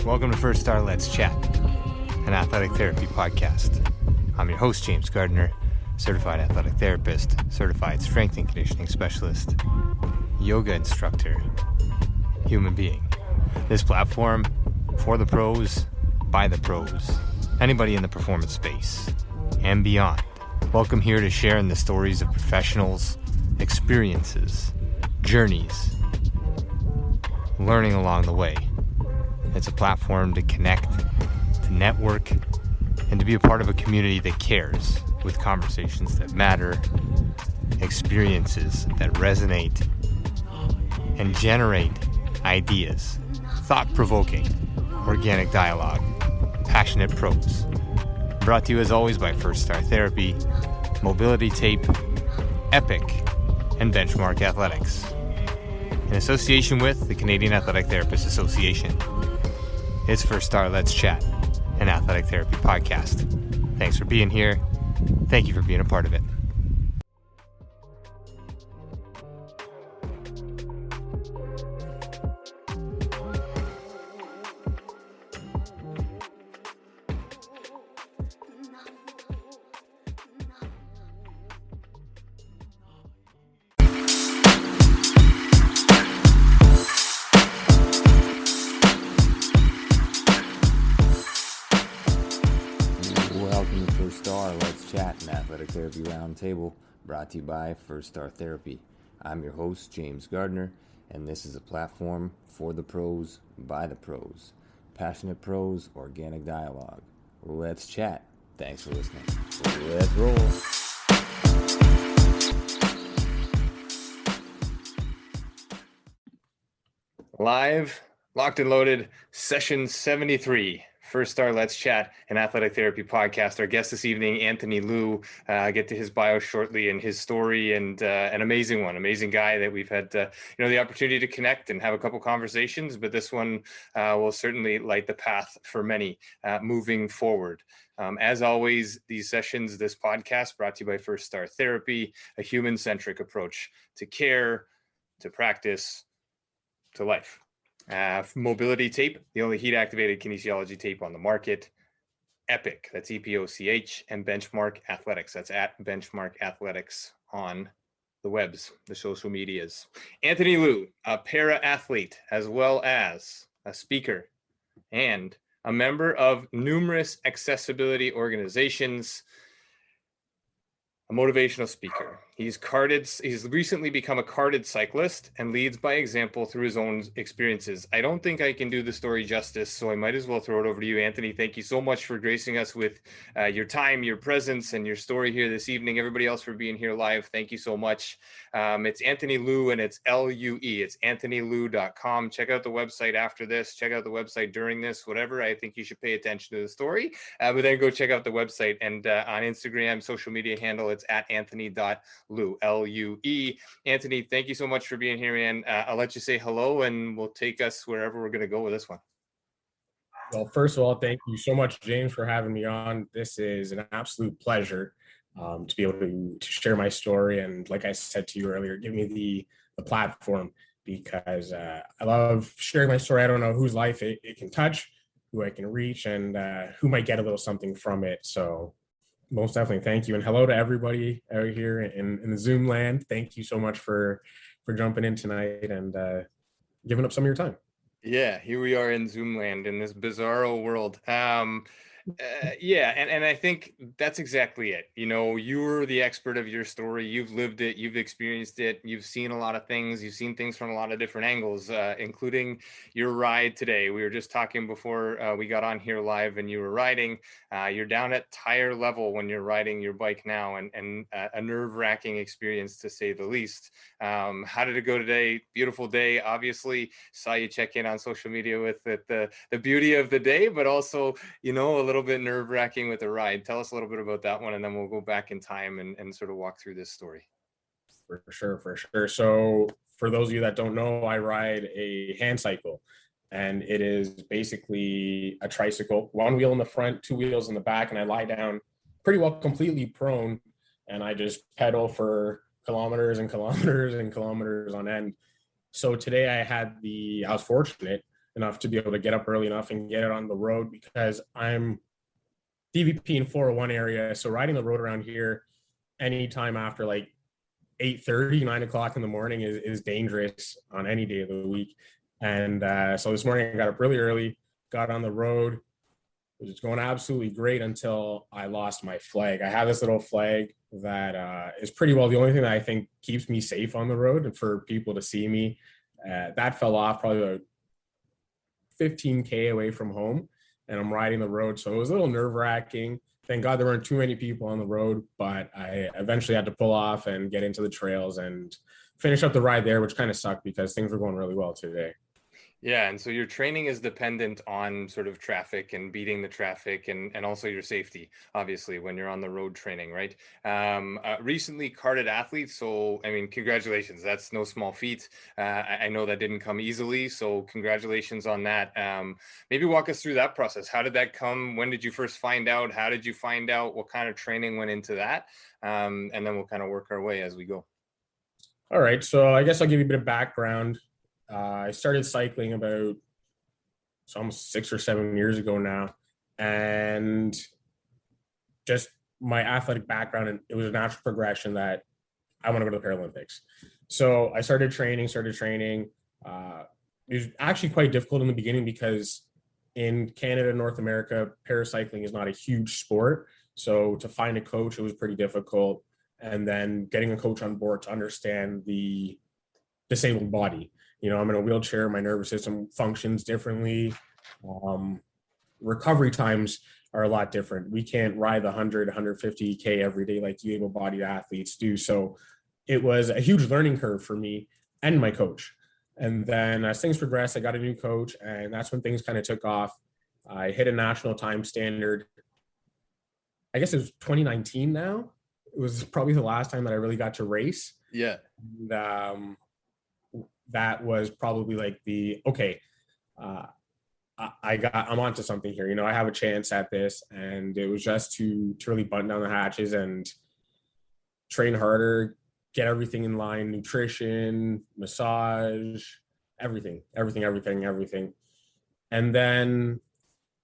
Welcome to First Star Let's Chat, an athletic therapy podcast. I'm your host, James Gardner, certified athletic therapist, certified strength and conditioning specialist, yoga instructor, human being. This platform, for the pros, by the pros, anybody in the performance space, and beyond. Welcome here to share in the stories of professionals, experiences, journeys, learning along the way. It's a platform to connect, to network, and to be a part of a community that cares, with conversations that matter, experiences that resonate, and generate ideas, thought-provoking, organic dialogue, passionate pros. Brought to you as always by First Star Therapy, Mobility Tape, Epic, and Benchmark Athletics, in association with the Canadian Athletic Therapists Association. It's First Star Let's Chat, an athletic therapy podcast. Thanks for being here. Thank you for being a part of it. Welcome to First Star Let's Chat, an athletic therapy roundtable brought to you by First Star Therapy. I'm your host, James Gardner, and this is a platform for the pros, by the pros. Passionate pros, organic dialogue. Let's chat. Thanks for listening. Let's roll. Live, locked and loaded, session 73. First Star Let's Chat, an athletic therapy podcast. Our guest this evening, Anthony Liu. Get to his bio shortly and his story, and an amazing guy that we've had the opportunity to connect and have a couple conversations. But this one will certainly light the path for many moving forward. As always, these sessions, this podcast, brought to you by First Star Therapy, a human-centric approach to care, to practice, to life. Mobility Tape, the only heat-activated kinesiology tape on the market. Epic, that's EPOCH, and Benchmark Athletics. That's at Benchmark Athletics on the webs, the social medias. Anthony Liu, a para-athlete, as well as a speaker and a member of numerous accessibility organizations, a motivational speaker. He's recently become a carded cyclist and leads by example through his own experiences. I don't think I can do the story justice, so I might as well throw it over to you, Anthony. Thank you so much for gracing us with your time, your presence, and your story here this evening. Everybody else for being here live, thank you so much. It's Anthony Liu, and it's L-U-E. It's anthonyliu.com. Check out the website after this. Check out the website during this, whatever. I think you should pay attention to the story. But then go check out the website. And on Instagram, social media handle, it's at anthony.liu, L-U-E. Anthony, thank you so much for being here, man. I'll let you say hello, and we'll take us wherever we're going to go with this one. Well, first of all, thank you so much, James, for having me on. This is an absolute pleasure to be able to share my story. And like I said to you earlier, give me the platform, because I love sharing my story. I don't know whose life it can touch, who I can reach, and who might get a little something from it. So most definitely, thank you. And hello to everybody out here in the Zoom land. Thank you so much for jumping in tonight and giving up some of your time. Yeah, here we are in Zoom land in this bizarro world. And I think that's exactly it. You know, you're the expert of your story. You've lived it. You've experienced it. You've seen a lot of things. You've seen things from a lot of different angles, including your ride today. We were just talking before we got on here live, and you were riding. You're down at tire level when you're riding your bike now, and a nerve-wracking experience, to say the least. How did it go today? Beautiful day, obviously. Saw you check in on social media with the beauty of the day, but also, a little bit nerve-wracking with the ride. Tell us a little bit about that one, and then we'll go back in time and sort of walk through this story. For sure. So for those of you that don't know, I ride a hand cycle, and it is basically a tricycle, one wheel in the front, two wheels in the back, and I lie down pretty well completely prone, and I just pedal for kilometers and kilometers and kilometers on end. So today I was fortunate enough to be able to get up early enough and get it on the road, because I'm DVP in 401 area. So riding the road around here anytime after like 8:30, 9 o'clock in the morning is dangerous on any day of the week. And so this morning I got up really early, got on the road. It was going absolutely great until I lost my flag. I have this little flag that is pretty well the only thing that I think keeps me safe on the road and for people to see me. That fell off probably about 15K away from home, and I'm riding the road. So it was a little nerve wracking. Thank God there weren't too many people on the road, but I eventually had to pull off and get into the trails and finish up the ride there, which kind of sucked because things were going really well today. Yeah, and so your training is dependent on sort of traffic and beating the traffic and also your safety, obviously, when you're on the road training, right? Recently carded athletes, so I mean, congratulations. That's no small feat. I know that didn't come easily, so congratulations on that. Maybe walk us through that process. How did that come? When did you first find out? How did you find out? What kind of training went into that? And then we'll kind of work our way as we go. All right, so I guess I'll give you a bit of background. I started cycling about almost 6 or 7 years ago now, and just my athletic background, and it was a natural progression that I want to go to the Paralympics. So I started training. It was actually quite difficult in the beginning because in Canada, North America, paracycling is not a huge sport. So to find a coach, it was pretty difficult. And then getting a coach on board to understand the disabled body. I'm in a wheelchair, my nervous system functions differently. Recovery times are a lot different. We can't ride the 100, 150K every day like the able-bodied athletes do. So it was a huge learning curve for me and my coach. And then as things progressed, I got a new coach, and that's when things kind of took off. I hit a national time standard. I guess it was 2019 now. It was probably the last time that I really got to race. Yeah. And, that was probably like I'm onto something here. I have a chance at this, and it was just to really button down the hatches and train harder, get everything in line, nutrition, massage, everything. And then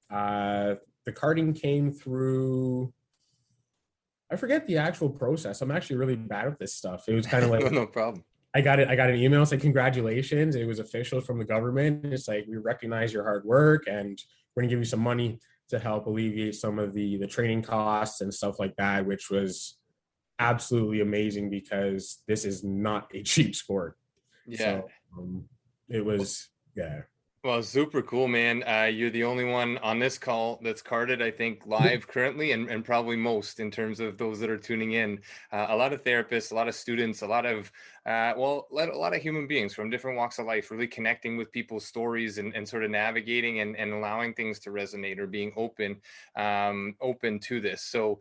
the karting came through. I forget the actual process. I'm actually really bad at this stuff. It was kind of like No problem. I got an email saying congratulations. It was official from the government. It's like, we recognize your hard work, and we're gonna give you some money to help alleviate some of the training costs and stuff like that, which was absolutely amazing because this is not a cheap sport. Yeah. So it was, yeah. Well, super cool, man. You're the only one on this call that's carded, I think, live currently, and probably most in terms of those that are tuning in. A lot of therapists, a lot of students, a lot of human beings from different walks of life, really connecting with people's stories and sort of navigating and allowing things to resonate or being open to this. So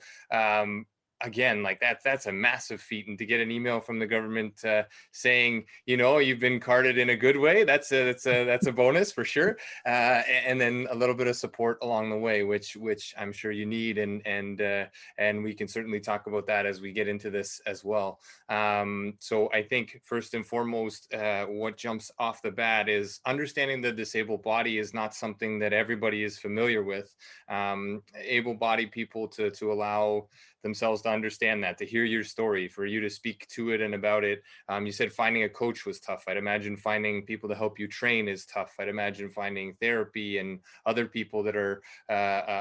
again, like that's a massive feat, and to get an email from the government saying, you've been carded in a good way, that's a bonus for sure. And then a little bit of support along the way, which I'm sure you need, and we can certainly talk about that as we get into this as well. So I think first and foremost, what jumps off the bat is understanding the disabled body is not something that everybody is familiar with. Able-bodied people to allow themselves to understand that, to hear your story, for you to speak to it and about it. You said finding a coach was tough. I'd imagine finding people to help you train is tough. I'd imagine finding therapy and other people that are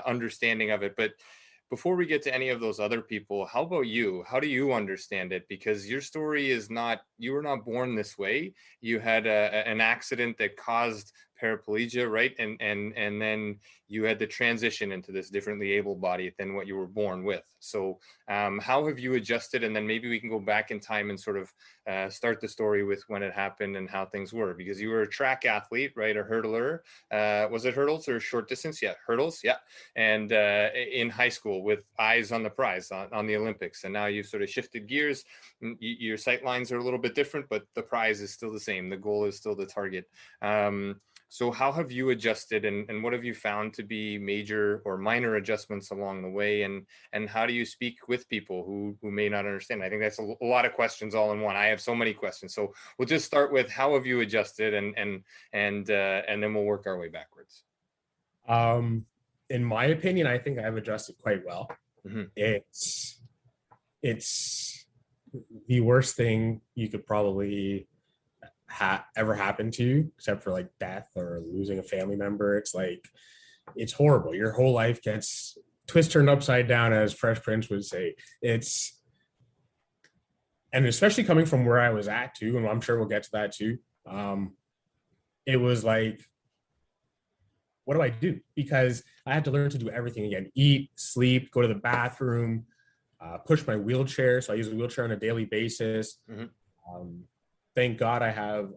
understanding of it. But before we get to any of those other people, how about you? How do you understand it? Because your story is not, you were not born this way. You had an accident that caused paraplegia, right? And then you had to transition into this differently able body than what you were born with. So how have you adjusted? And then maybe we can go back in time and sort of start the story with when it happened and how things were, because you were a track athlete, right? A hurdler. Was it hurdles or short distance? Yeah, hurdles. Yeah. And in high school with eyes on the prize on the Olympics. And now you've sort of shifted gears. Your sight lines are a little bit different, but the prize is still the same. The goal is still the target. So how have you adjusted, and what have you found to be major or minor adjustments along the way? And how do you speak with people who may not understand? I think that's a lot of questions all in one. I have so many questions. So we'll just start with how have you adjusted, and then we'll work our way backwards. In my opinion, I think I've adjusted quite well. Mm-hmm. It's the worst thing you could probably ever happen to you, except for like death or losing a family member. It's like, it's horrible. Your whole life gets turned upside down, as Fresh Prince would say. And especially coming from where I was at too, and I'm sure we'll get to that too. It was like, what do I do? Because I had to learn to do everything again: eat, sleep, go to the bathroom, push my wheelchair. So I use a wheelchair on a daily basis. Mm-hmm. Thank God I have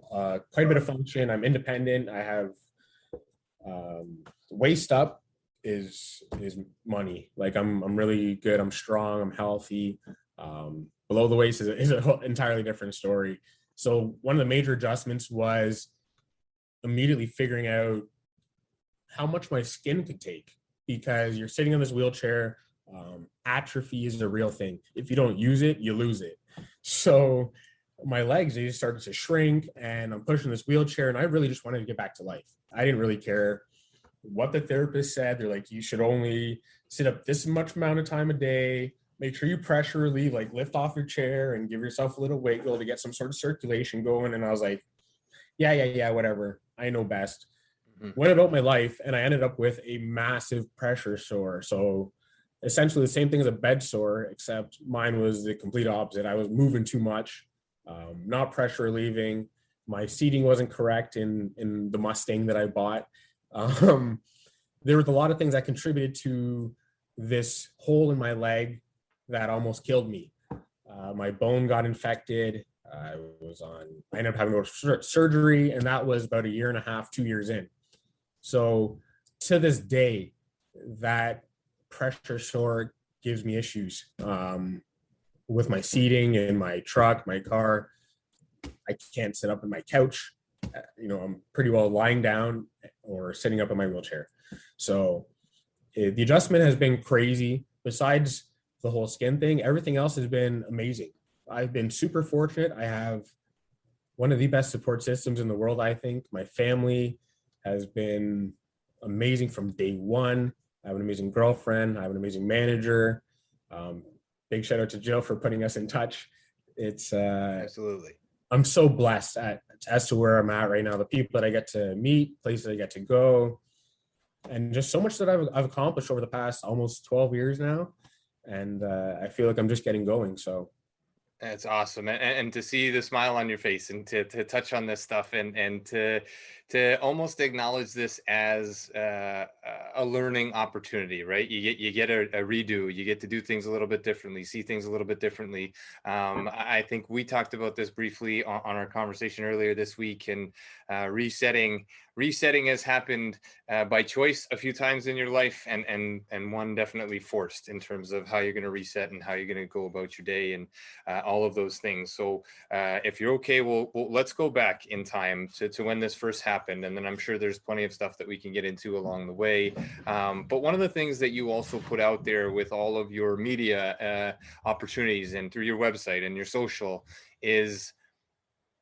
quite a bit of function. I'm independent. I have waist up is money. Like I'm really good. I'm strong. I'm healthy. Below the waist is an entirely different story. So one of the major adjustments was immediately figuring out how much my skin could take, because you're sitting in this wheelchair. Atrophy is a real thing. If you don't use it, you lose it. So my legs, they just started to shrink, and I'm pushing this wheelchair, and I really just wanted to get back to life. I didn't really care what the therapist said. They're like, you should only sit up this much amount of time a day. Make sure you pressure relieve, like lift off your chair and give yourself a little wiggle to get some sort of circulation going. And I was like, yeah, whatever. I know best. Mm-hmm. Went about my life, and I ended up with a massive pressure sore. So essentially the same thing as a bed sore, except mine was the complete opposite. I was moving too much, not pressure relieving. My seating wasn't correct in the Mustang that I bought. There was a lot of things that contributed to this hole in my leg that almost killed me. My bone got infected. I ended up having to go to surgery, and that was about 1.5 years, 2 years in. So to this day, that pressure sore gives me issues with my seating in my truck, my car. I can't sit up in my couch. I'm pretty well lying down or sitting up in my wheelchair. So the adjustment has been crazy. Besides the whole skin thing, everything else has been amazing. I've been super fortunate. I have one of the best support systems in the world, I think. My family has been amazing from day one. I have an amazing girlfriend. I have an amazing manager. Big shout out to Jill for putting us in touch. It's absolutely. I'm so blessed as to where I'm at right now. The people that I get to meet, places I get to go, and just so much that I've accomplished over the past almost 12 years now. And I feel like I'm just getting going. So that's awesome. And to see the smile on your face, and to touch on this stuff, and to almost acknowledge this as a learning opportunity, right? You get a redo, you get to do things a little bit differently, see things a little bit differently. I think we talked about this briefly on our conversation earlier this week, and resetting has happened by choice a few times in your life, and one definitely forced, in terms of how you're going to reset and how you're going to go about your day, and all of those things. So if you're okay, we'll let's go back in time to when this first happened, and then I'm sure there's plenty of stuff that we can get into along the way. But one of the things that you also put out there with all of your media opportunities and through your website and your social is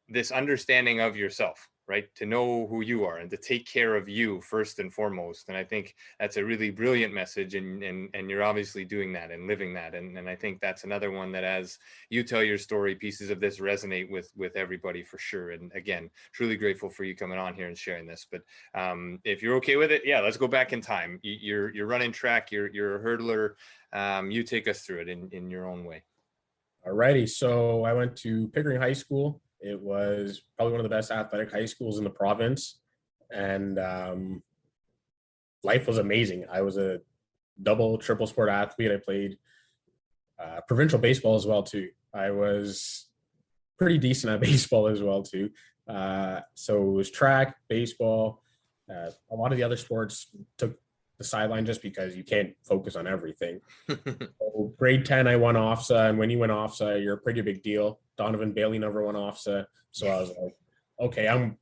this understanding of yourself, right? To know who you are and to take care of you first and foremost. And I think that's a really brilliant message, and you're obviously doing that and living that. And I think that's another one that, as you tell your story, pieces of this resonate with everybody for sure. And again, truly grateful for you coming on here and sharing this. But if you're okay with it, yeah, let's go back in time. You're running track, you're a hurdler. You take us through it in your own way. Alrighty. So I went to Pickering High School. It was probably one of the best athletic high schools in the province. And life was amazing. I was a double, triple sport athlete. I played provincial baseball as well, too. I was pretty decent at baseball as well, too. So it was track, baseball. A lot of the other sports took the sideline just because you can't focus on everything. So grade 10, I won OFSA, and when you win OFSA, you're a pretty big deal. Donovan Bailey never won OFSA, so I was like, okay, I'm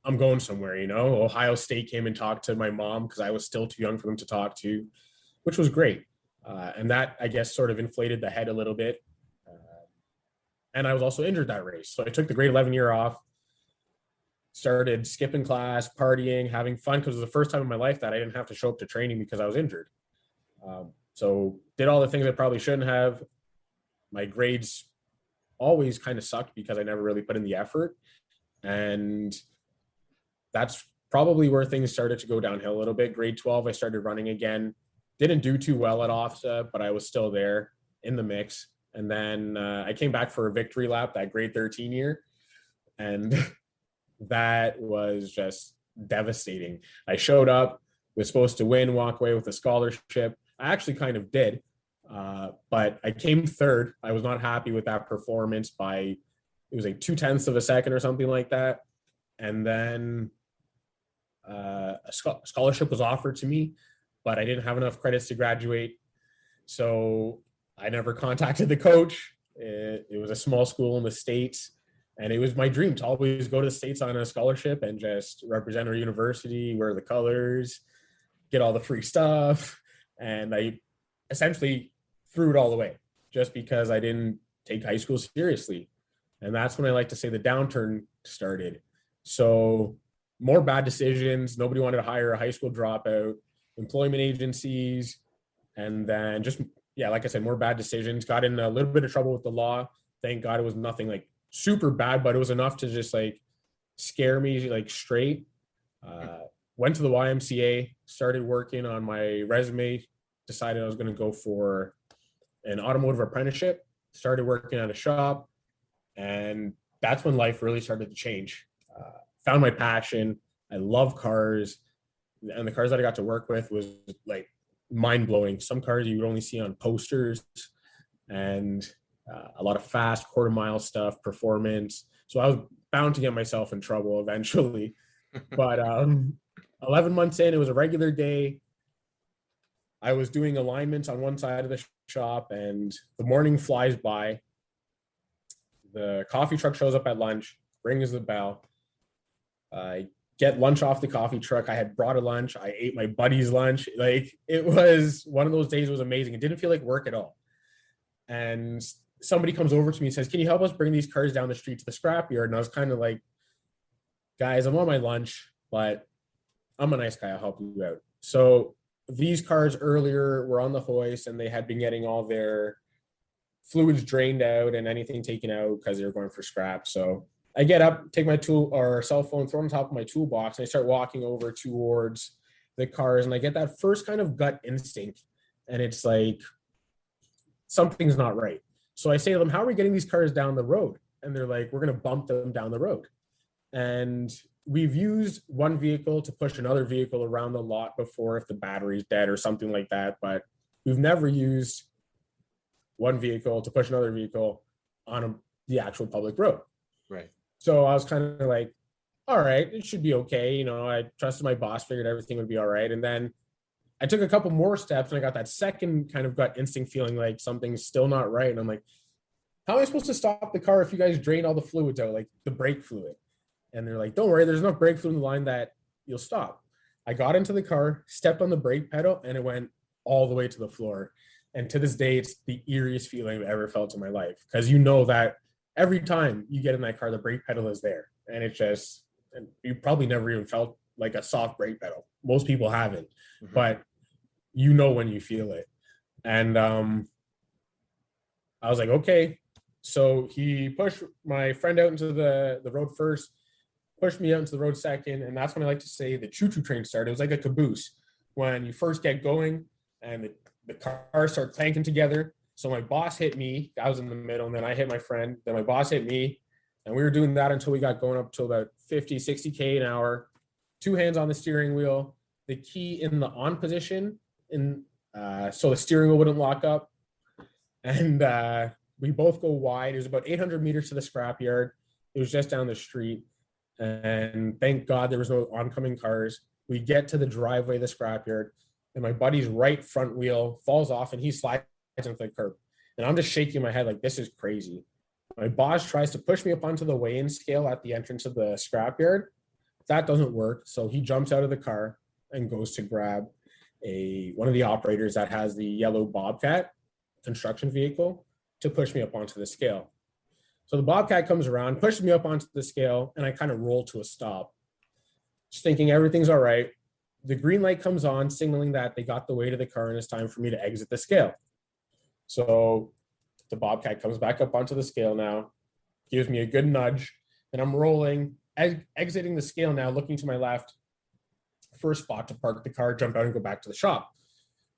I'm going somewhere, Ohio State came and talked to my mom because I was still too young for them to talk to, which was great. And that, I guess, sort of inflated the head a little bit. And I was also injured that race. So I took the grade 11 year off, started skipping class, partying, having fun, because it was the first time in my life that I didn't have to show up to training because I was injured. So did all the things I probably shouldn't have. My grades always kind of sucked because I never really put in the effort. And that's probably where things started to go downhill a little bit. Grade 12, I started running again. Didn't do too well at OFSA, but I was still there in the mix. And then I came back for a victory lap that grade 13 year. And that was just devastating. I showed up, was supposed to win, walk away with a scholarship. I actually kind of did, but I came third. I was not happy with that performance by, it was like 0.2 of a second or something like that. And then a scholarship was offered to me, but I didn't have enough credits to graduate. So I never contacted the coach. It was a small school in the States. And it was my dream to always go to the States on a scholarship and just represent our university, wear the colors, get all the free stuff. And I essentially threw it all away just because I didn't take high school seriously. And that's when I like to say the downturn started. So more bad decisions. Nobody wanted to hire a high school dropout, employment agencies. And then just, like I said, more bad decisions. Got in a little bit of trouble with the law. Thank God it was nothing like super bad, but it was enough to just like scare me like straight. Went to the YMCA, started working on my resume, decided I was going to go for an automotive apprenticeship, started working at a shop, and that's when life really started to change. Found my passion. I love cars, and the cars that I got to work with was like mind-blowing. Some cars you would only see on posters, and a lot of fast quarter-mile stuff, performance. So I was bound to get myself in trouble eventually. But 11 months in, it was a regular day. I was doing alignments on one side of the shop, and the morning flies by. The coffee truck shows up at lunch, rings the bell. I get lunch off the coffee truck. I had brought a lunch. I ate my buddy's lunch. Like, it was one of those days. It was amazing. It didn't feel like work at all. And somebody comes over to me and says, "Can you help us bring these cars down the street to the scrapyard?" And I was kind of like, "Guys, I'm on my lunch, but I'm a nice guy. I'll help you out." So these cars earlier were on the hoist, and they had been getting all their fluids drained out and anything taken out because they were going for scrap. So I get up, take my tool or cell phone, throw it on top of my toolbox, and I start walking over towards the cars. And I get that first kind of gut instinct, and it's like, something's not right. So I say to them, "How are we getting these cars down the road?" And they're like, "We're going to bump them down the road." And we've used one vehicle to push another vehicle around the lot before if the battery's dead or something like that. But we've never used one vehicle to push another vehicle on the actual public road. Right. So I was kind of like, all right, it should be okay. I trusted my boss, figured everything would be all right. And then I took a couple more steps, and I got that second kind of gut instinct feeling like something's still not right. And I'm like, how am I supposed to stop the car if you guys drain all the fluids out, like the brake fluid? And they're like, "Don't worry, there's enough brake fluid in the line that you'll stop." I got into the car, stepped on the brake pedal, and it went all the way to the floor. And to this day, it's the eeriest feeling I've ever felt in my life, because that every time you get in that car, the brake pedal is there. And and you probably never even felt like a soft brake pedal. Most people haven't, but when you feel it. And I was like, okay. So he pushed my friend out into the road first, pushed me out into the road second. And that's when I like to say the choo-choo train started. It was like a caboose. When you first get going and the cars start clanking together. So my boss hit me. I was in the middle, and then I hit my friend. Then my boss hit me. And we were doing that until we got going up to about 50, 60K an hour. 2 hands on the steering wheel. The key in the on position, so the steering wheel wouldn't lock up. And we both go wide. It was about 800 meters to the scrapyard. It was just down the street. And thank God there was no oncoming cars. We get to the driveway of the scrapyard, and my buddy's right front wheel falls off, and he slides into the curb. And I'm just shaking my head like, this is crazy. My boss tries to push me up onto the weigh-in scale at the entrance of the scrapyard, that doesn't work. So he jumps out of the car and goes to grab one of the operators that has the yellow Bobcat construction vehicle to push me up onto the scale. So the Bobcat comes around, pushes me up onto the scale, and I kind of roll to a stop, just thinking everything's all right. The green light comes on, signaling that they got the weight of the car and it's time for me to exit the scale. So the Bobcat comes back up onto the scale now, gives me a good nudge, and I'm rolling, exiting the scale now, looking to my left, first spot to park the car, jump out and go back to the shop.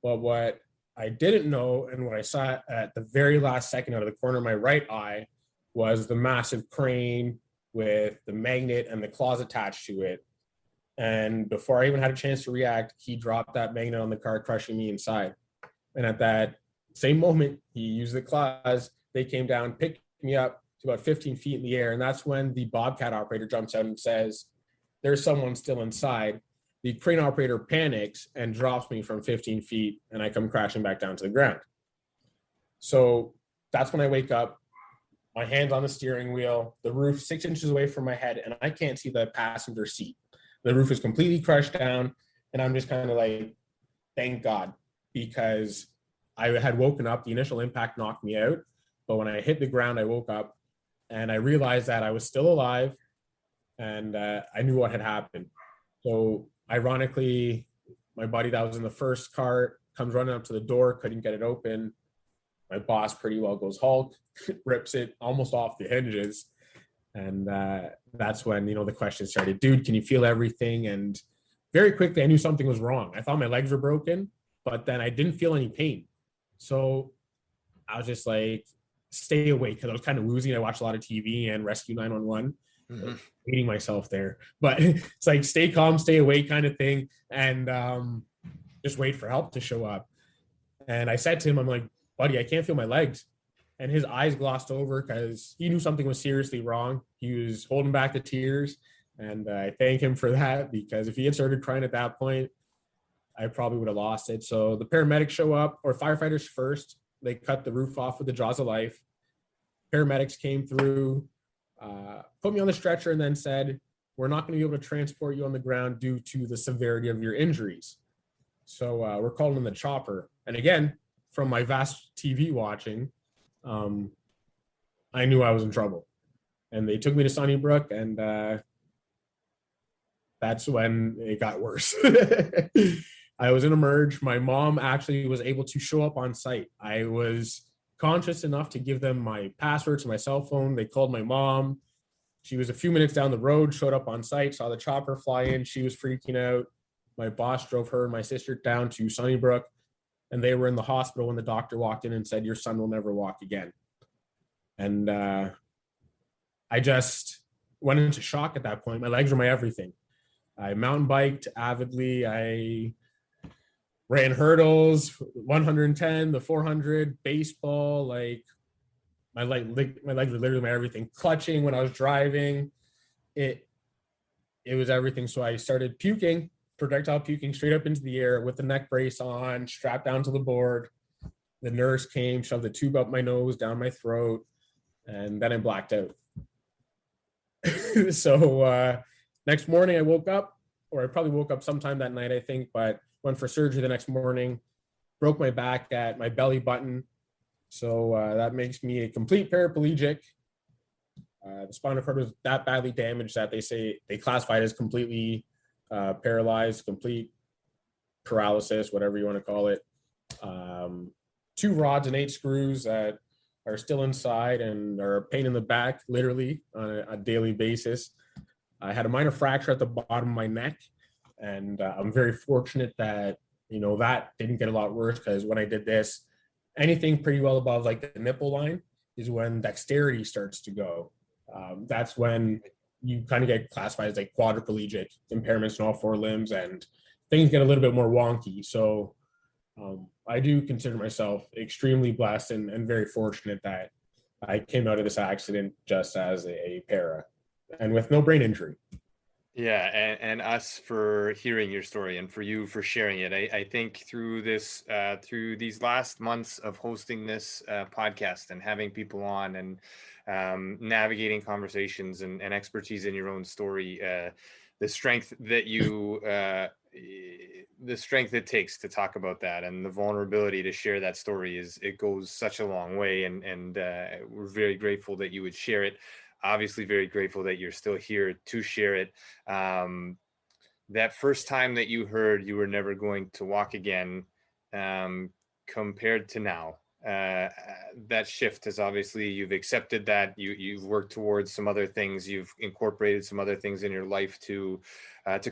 Well, what I didn't know, and what I saw at the very last second out of the corner of my right eye, was the massive crane with the magnet and the claws attached to it. And before I even had a chance to react, he dropped that magnet on the car, crushing me inside. And at that same moment, he used the claws. They came down, picked me up to about 15 feet in the air. And that's when the Bobcat operator jumps out and says, "There's someone still inside." The crane operator panics and drops me from 15 feet, and I come crashing back down to the ground. So that's when I wake up. My hand's on the steering wheel, the roof 6 inches away from my head, and I can't see the passenger seat. The roof is completely crushed down, and I'm just kind of like, thank God, because I had woken up. The initial impact knocked me out, but when I hit the ground, I woke up, and I realized that I was still alive, and I knew what had happened. So ironically, my buddy that was in the first car comes running up to the door, couldn't get it open. My boss pretty well goes Hulk, rips it almost off the hinges. And that's when, the question started, "Dude, can you feel everything?" And very quickly, I knew something was wrong. I thought my legs were broken, but then I didn't feel any pain. So I was just like, stay awake, because I was kind of woozy. I watched a lot of TV and Rescue 911. Mm-hmm. Hating myself there. But it's like, stay calm, stay awake kind of thing. And just wait for help to show up. And I said to him, I'm like, "Buddy, I can't feel my legs." And his eyes glossed over because he knew something was seriously wrong. He was holding back the tears. And I thank him for that, because if he had started crying at that point, I probably would have lost it. So the paramedics show up, or firefighters first. They cut the roof off with the jaws of life. Paramedics came through, put me on the stretcher, and then said, "We're not going to be able to transport you on the ground due to the severity of your injuries." So we're calling in the chopper. And again, from my vast TV watching, I knew I was in trouble. And they took me to Sunnybrook, and that's when it got worse. I was in a merge. My mom actually was able to show up on site. I was conscious enough to give them my password to my cell phone. They called my mom. She was a few minutes down the road, showed up on site, saw the chopper fly in. She was freaking out. My boss drove her and my sister down to Sunnybrook, and they were in the hospital when the doctor walked in and said, "Your son will never walk again." And I just went into shock at that point. My legs were my everything. I mountain biked avidly. I ran hurdles, 110, the 400, baseball. Like, my legs were literally my everything. Clutching when I was driving, it was everything. So I started puking, projectile puking, straight up into the air with the neck brace on, strapped down to the board. The nurse came, shoved the tube up my nose, down my throat, and then I blacked out. So next morning I woke up, or I probably woke up sometime that night, I think, but went for surgery the next morning, broke my back at my belly button. So that makes me a complete paraplegic. The spinal cord was that badly damaged that they classified as completely paralyzed, complete paralysis, whatever you want to call it. 2 rods and 8 screws that are still inside and are a pain in the back, literally, on a daily basis. I had a minor fracture at the bottom of my neck, and I'm very fortunate that, that didn't get a lot worse, because when I did this, anything pretty well above like the nipple line is when dexterity starts to go. That's when you kind of get classified as like quadriplegic, impairments in all 4 limbs, and things get a little bit more wonky. So I do consider myself extremely blessed and very fortunate that I came out of this accident just as a para and with no brain injury. Yeah, and us for hearing your story, and for you for sharing it. I think through these last months of hosting this podcast and having people on and navigating conversations and expertise in your own story, the strength that the strength it takes to talk about that, and the vulnerability to share that story it goes such a long way. And we're very grateful that you would share it. Obviously very grateful that you're still here to share it. That first time that you heard you were never going to walk again, compared to now, that shift is obviously, you've accepted that, you've worked towards some other things, you've incorporated some other things in your life to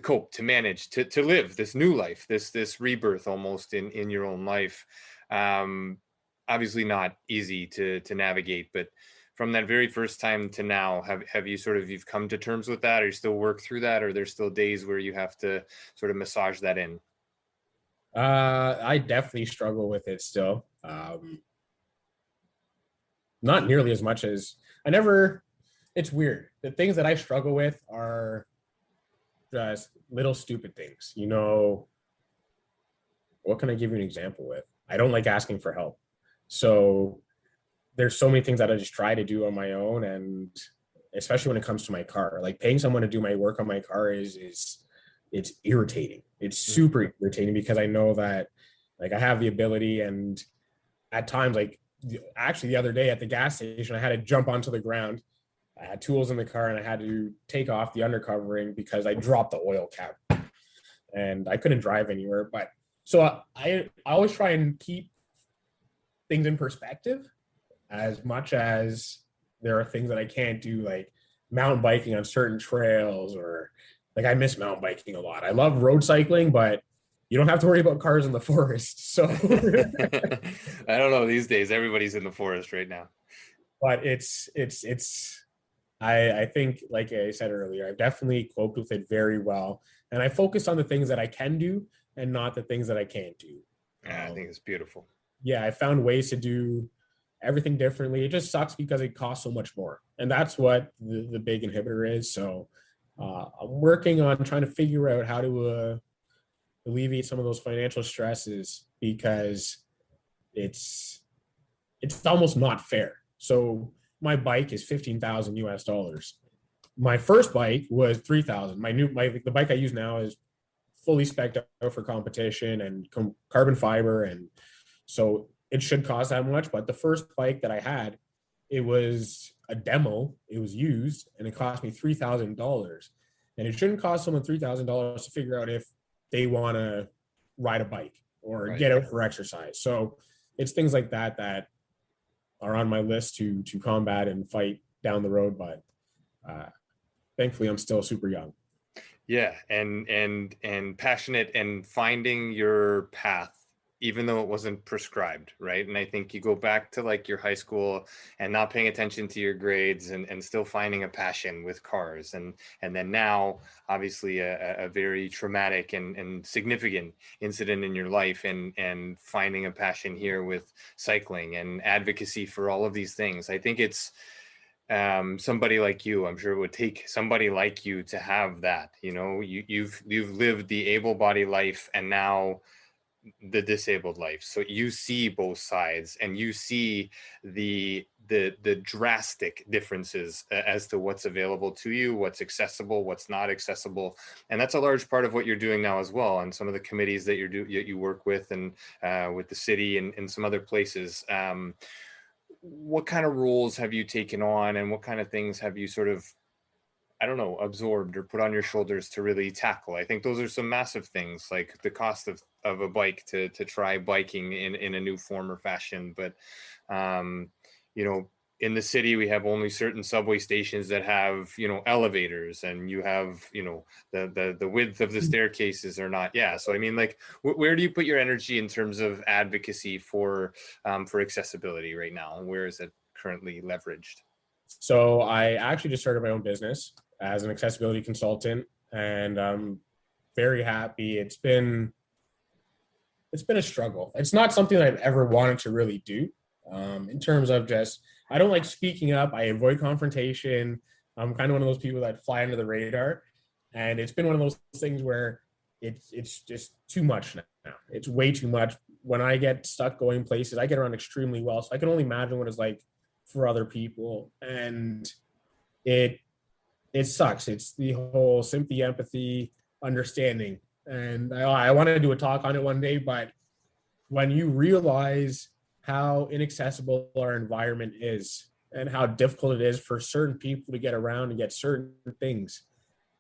cope, to manage, to live this new life, this rebirth almost in your own life. Obviously not easy to navigate, but from that very first time to now, have you you've come to terms with that, or you still work through that, or there's still days where you have to sort of massage that in? I definitely struggle with it still. Not nearly as much as it's weird. The things that I struggle with are just little stupid things. What can I give you an example with? I don't like asking for help. So there's so many things that I just try to do on my own. And especially when it comes to my car, like paying someone to do my work on my car it's irritating. It's super irritating because I know that like I have the ability, and at times, like actually the other day at the gas station, I had to jump onto the ground. I had tools in the car and I had to take off the undercovering because I dropped the oil cap and I couldn't drive anywhere. But so I always try and keep things in perspective, as much as there are things that I can't do, like mountain biking on certain trails, or like I miss mountain biking a lot. I love road cycling, but you don't have to worry about cars in the forest. So I don't know, these days everybody's in the forest right now. But I think, like I said earlier, I've definitely coped with it very well. And I focus on the things that I can do and not the things that I can't do. Yeah, I think it's beautiful. Yeah, I found ways to do everything differently. It just sucks because it costs so much more. And that's what the big inhibitor is. So I'm working on trying to figure out how to alleviate some of those financial stresses, because it's almost not fair. So my bike is $15,000 US. My first bike was $3,000. The bike I use now is fully spec'd out for competition and carbon fiber, and so it should cost that much. But the first bike that I had, it was a demo, it was used, and it cost me $3,000. And it shouldn't cost someone $3,000 to figure out if they want to ride a bike or get out for exercise. So it's things like that that are on my list to combat and fight down the road. But thankfully, I'm still super young. Yeah, and passionate, and finding your path, even though it wasn't prescribed, right? And I think you go back to like your high school and not paying attention to your grades, and still finding a passion with cars. And then now, obviously, a very traumatic and significant incident in your life, and finding a passion here with cycling and advocacy for all of these things. I think it's somebody like you, I'm sure it would take somebody like you to have that. You've lived the able-bodied life, and now the disabled life. So you see both sides, and you see the drastic differences as to what's available to you, what's accessible, what's not accessible. And that's a large part of what you're doing now as well, and some of the committees that you work with, and with the city and some other places. What kind of roles have you taken on, and what kind of things have you sort of, I don't know, absorbed or put on your shoulders to really tackle? I think those are some massive things, like the cost of a bike to try biking in a new form or fashion. But, in the city, we have only certain subway stations that have, elevators, and you have, the width of the staircases are not. Yeah. So, I mean, like, where do you put your energy in terms of advocacy for accessibility right now? And where is it currently leveraged? So I actually just started my own business as an accessibility consultant, and I'm very happy. It's been a struggle. It's not something that I've ever wanted to really do. In terms of just, I don't like speaking up. I avoid confrontation. I'm kind of one of those people that fly under the radar. And it's been one of those things where it's just too much now. It's way too much. When I get stuck going places, I get around extremely well. So I can only imagine what it's like for other people. And it it sucks. It's the whole sympathy, empathy, understanding. And I want to do a talk on it one day, but when you realize how inaccessible our environment is and how difficult it is for certain people to get around and get certain things,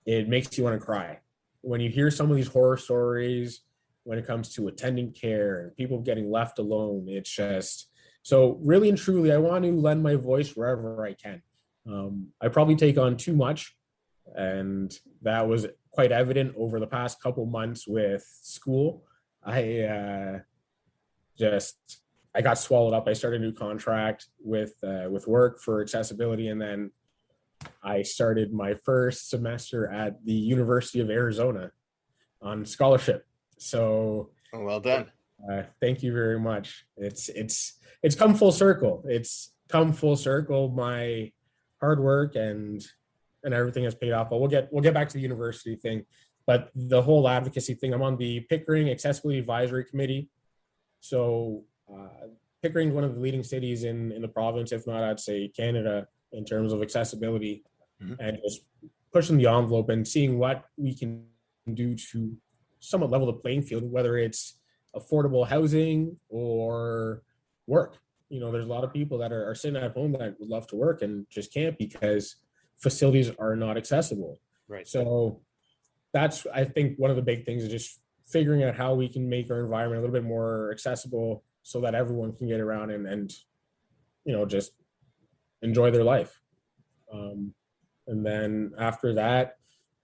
it makes you want to cry. When you hear some of these horror stories, when it comes to attending care and people getting left alone, it's just so really and truly, I want to lend my voice wherever I can. I probably take on too much, and that was quite evident over the past couple months with school. I just I got swallowed up. I started a new contract with work for accessibility, and then I started my first semester at the University of Arizona on scholarship. So, Oh, well done. thank you very much. It's come full circle. It's come full circle. My hard work and everything has paid off. But we'll get back to the university thing. But the whole advocacy thing, I'm on the Pickering Accessibility Advisory Committee. So Pickering is one of the leading cities in the province, if not, I'd say Canada, in terms of accessibility, and just pushing the envelope and seeing what we can do to somewhat level the playing field, whether it's affordable housing or work. There's a lot of people that are sitting at home that would love to work and just can't because facilities are not accessible. Right. So that's, I think, one of the big things is just figuring out how we can make our environment a little bit more accessible so that everyone can get around and just enjoy their life. And then after that,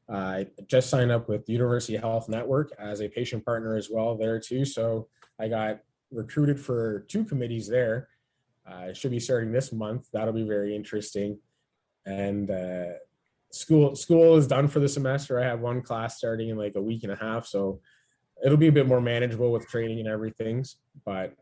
I just signed up with the University Health Network as a patient partner as well there too. So I got recruited for 2 committees there. I should be starting this month. That'll be very interesting. And school is done for the semester. I have 1 class starting in like a week and a half. So it'll be a bit more manageable with training and everything. But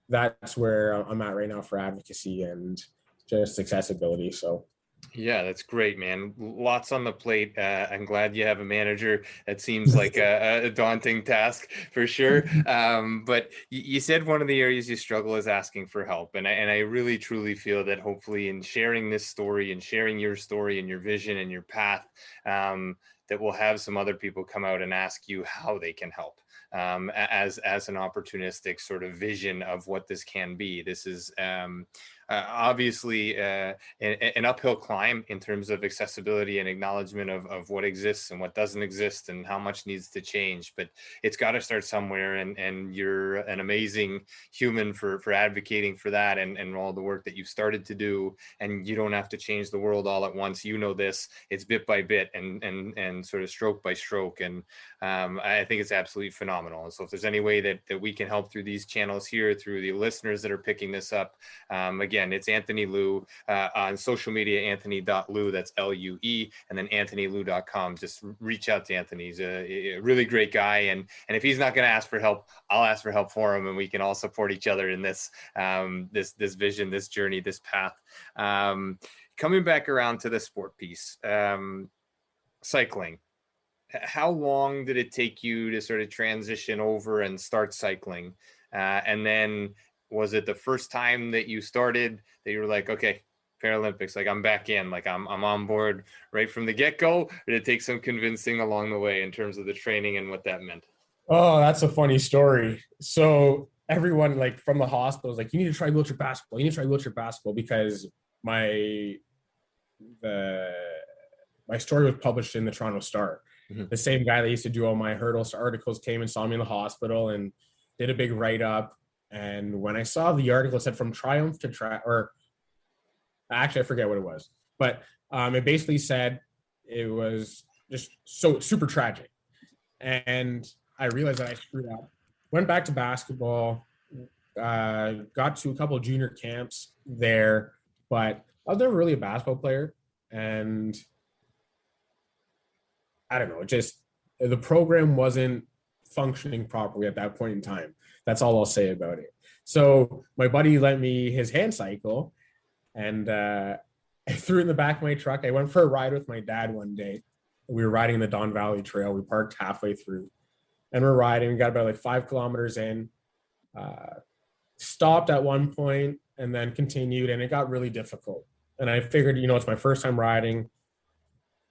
that's where I'm at right now for advocacy and just accessibility. So yeah, that's great, man. Lots on the plate. I'm glad you have a manager. That seems like a daunting task for sure. But you said one of the areas you struggle is asking for help. And I really, truly feel that hopefully in sharing this story and sharing your story and your vision and your path, that we'll have some other people come out and ask you how they can help. As an opportunistic sort of vision of what this can be. This is obviously an uphill climb in terms of accessibility and acknowledgement of what exists and what doesn't exist and how much needs to change. But it's got to start somewhere, and you're an amazing human for advocating for that and all the work that you've started to do. And you don't have to change the world all at once. This, it's bit by bit and sort of stroke by stroke. And I think it's absolutely phenomenal. And so if there's any way that we can help through these channels here, through the listeners that are picking this up, again, it's Anthony Liu on social media, anthony.liu, that's L-U-E, and then anthonylou.com. Just reach out to Anthony. He's a really great guy. And if he's not going to ask for help, I'll ask for help for him, and we can all support each other in this vision, this journey, this path. Coming back around to the sport piece, cycling. How long did it take you to sort of transition over and start cycling? And then was it the first time that you started that you were like, okay, Paralympics, like I'm back in, like I'm on board right from the get-go? Or did it take some convincing along the way in terms of the training and what that meant? Oh, that's a funny story. So everyone like from the hospital was like, you need to try wheelchair basketball. You need to try wheelchair basketball because my story was published in the Toronto Star. Mm-hmm. The same guy that used to do all my hurdles articles came and saw me in the hospital and did a big write-up. And when I saw the article, it said from triumph to or actually I forget what it was, but it basically said it was just so super tragic. And I realized that I screwed up. Went back to basketball, got to a couple of junior camps there, but I was never really a basketball player. And I don't know, just the program wasn't functioning properly at that point in time. That's all I'll say about it. So my buddy lent me his hand cycle, and I threw it in the back of my truck. I went for a ride with my dad one day. We were riding the Don Valley Trail. We parked halfway through, and we're riding. We got about like 5 kilometers in, stopped at one point, and then continued, and it got really difficult. And I figured, it's my first time riding.